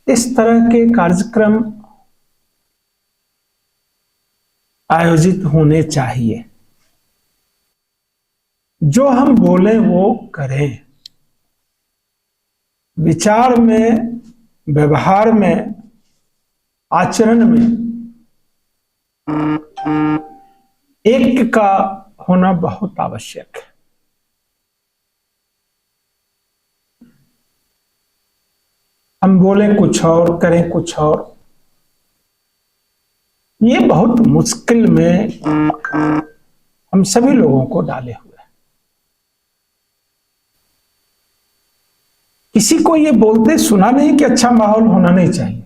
इस तरह के कार्यक्रम आयोजित होने चाहिए। जो हम बोले वो करें, विचार में, व्यवहार में, आचरण में एक का होना बहुत आवश्यक है। हम बोले कुछ और, करें कुछ और, ये बहुत मुश्किल में हम सभी लोगों को डाले हुए हैं। किसी को ये बोलते सुना नहीं कि अच्छा माहौल होना नहीं चाहिए,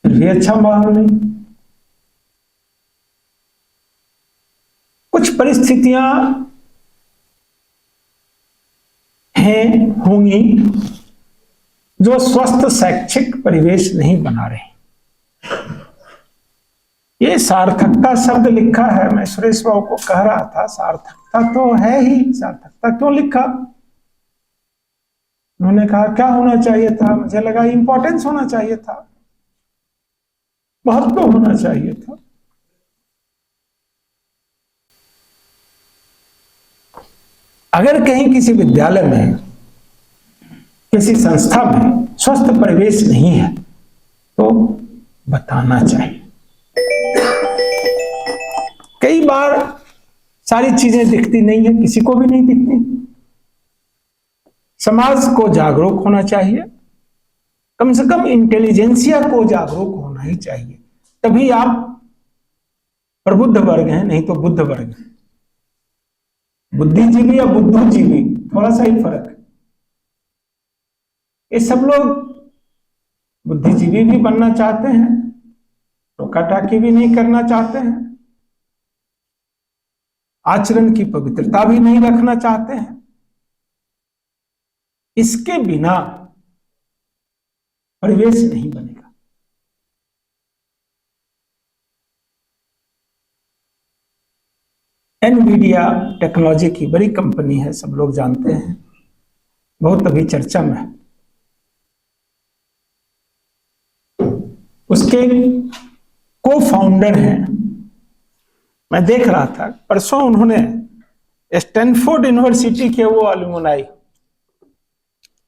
फिर भी अच्छा माहौल नहीं। कुछ परिस्थितियां हैं, होंगी, जो स्वस्थ शैक्षिक परिवेश नहीं बना रहे। ये सार्थकता शब्द लिखा है, मैं सुरेश बाबू को कह रहा था सार्थकता तो है ही, सार्थकता क्यों लिखा? उन्होंने कहा क्या होना चाहिए था? मुझे लगा इंपॉर्टेंस होना चाहिए था, महत्व होना चाहिए था। अगर कहीं किसी विद्यालय में, किसी संस्था में स्वस्थ परिवेश नहीं है तो बताना चाहिए। कई बार सारी चीजें दिखती नहीं है, किसी को भी नहीं दिखती। समाज को जागरूक होना चाहिए, कम से कम इंटेलिजेंसिया को जागरूक होना ही चाहिए, तभी आप प्रबुद्ध वर्ग हैं, नहीं तो बुद्ध वर्ग हैं। बुद्धिजीवी या बुद्धूजीवी थोड़ा सा ही फर्क है। ये सब लोग बुद्धिजीवी भी बनना चाहते हैं, टोका टाकी भी नहीं करना चाहते हैं, आचरण की पवित्रता भी नहीं रखना चाहते हैं। इसके बिना परिवेश नहीं बनेगा। एनवीडिया टेक्नोलॉजी की बड़ी कंपनी है, सब लोग जानते हैं, बहुत अभी चर्चा में है। उसके को फाउंडर हैं, मैं देख रहा था परसों, उन्होंने स्टैनफोर्ड यूनिवर्सिटी के वो अलुमनाई,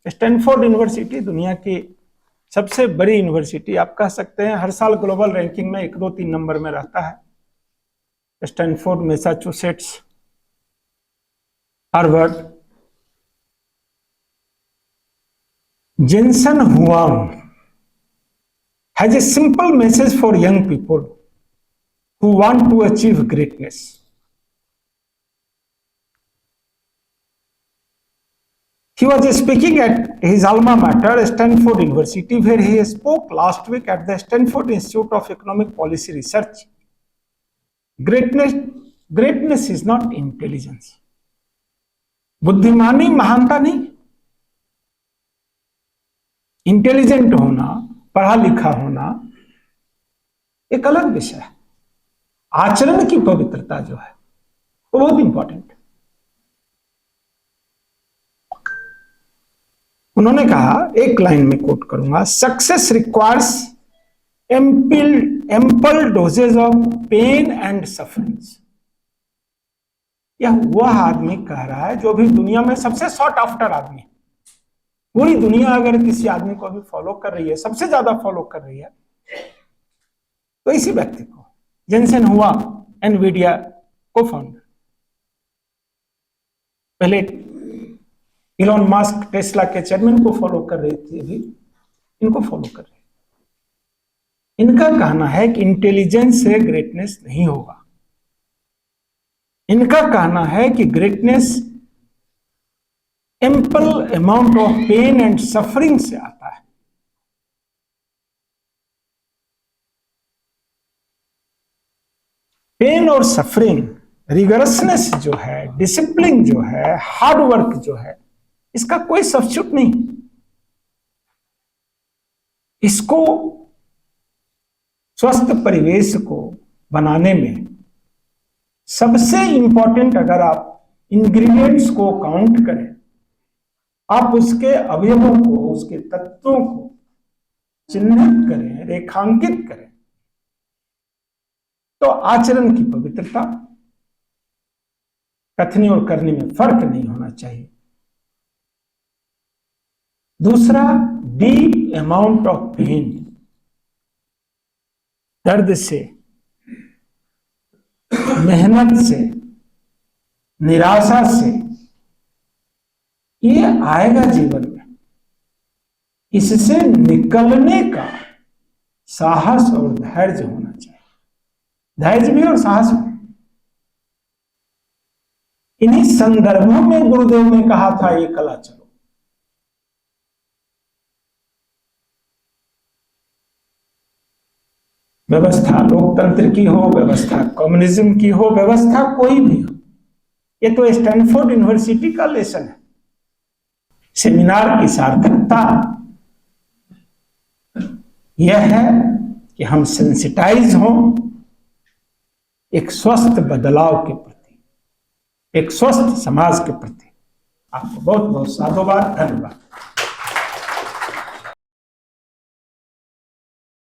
स्टैनफोर्ड यूनिवर्सिटी दुनिया की सबसे बड़ी यूनिवर्सिटी आप कह सकते हैं, हर साल ग्लोबल रैंकिंग में 1, 2, 3 नंबर में रहता है। Stanford, Massachusetts, Harvard. Jensen Huang has a simple message for young people who want to achieve greatness. He was speaking at his alma mater, Stanford University, where he spoke last week at the Stanford Institute of Economic Policy Research. Greatness is not intelligence. बुद्धिमानी महानता नहीं। Intelligent होना, पढ़ा लिखा होना एक अलग विषय है। आचरण की पवित्रता जो है वो बहुत इंपॉर्टेंट है। उन्होंने कहा, एक लाइन में कोट करूंगा, success requires ample doses of pain and sufferings. यह वह आदमी कह रहा है जो भी दुनिया में सबसे सॉट आफ्टर आदमी है। पूरी दुनिया अगर किसी आदमी को अभी फॉलो कर रही है, सबसे ज्यादा फॉलो कर रही है, तो इसी व्यक्ति को, जेनसन हुआ, एनवीडिया को फाउंडर। पहले इलॉन मस्क टेस्ला के चेयरमैन को फॉलो कर रही थी, अभी इनको फॉलो कर रही है। इनका कहना है कि इंटेलिजेंस से ग्रेटनेस नहीं होगा। इनका कहना है कि greatness ample amount of pain and suffering से आता है। पेन और सफरिंग, रिगरसनेस जो है, डिसिप्लिन जो है, हार्ड वर्क जो है, इसका कोई सब्स्टिट्यूट नहीं। इसको स्वस्थ परिवेश को बनाने में सबसे इंपॉर्टेंट, अगर आप इंग्रेडिएंट्स को काउंट करें आप उसके अवयवों को, उसके तत्वों को चिन्हित करें, रेखांकित करें, तो आचरण की पवित्रता, कथनी और करने में फर्क नहीं होना चाहिए। दूसरा, डीप अमाउंट ऑफ पेन, दर्द से, मेहनत से, निराशा से, ये आएगा जीवन में। इससे निकलने का साहस और धैर्य होना चाहिए, धैर्य भी और साहस भी। इन्हीं संदर्भों में गुरुदेव ने कहा था ये कला चलो। व्यवस्था लोकतंत्र की हो, व्यवस्था कम्युनिज्म की हो, व्यवस्था कोई भी हो, ये तो स्टैनफोर्ड यूनिवर्सिटी का लेसन है। सेमिनार की सार्थकता यह है कि हम सेंसिटाइज हों एक स्वस्थ बदलाव के प्रति, एक स्वस्थ समाज के प्रति। आपको बहुत बहुत साधुवाद, धन्यवाद।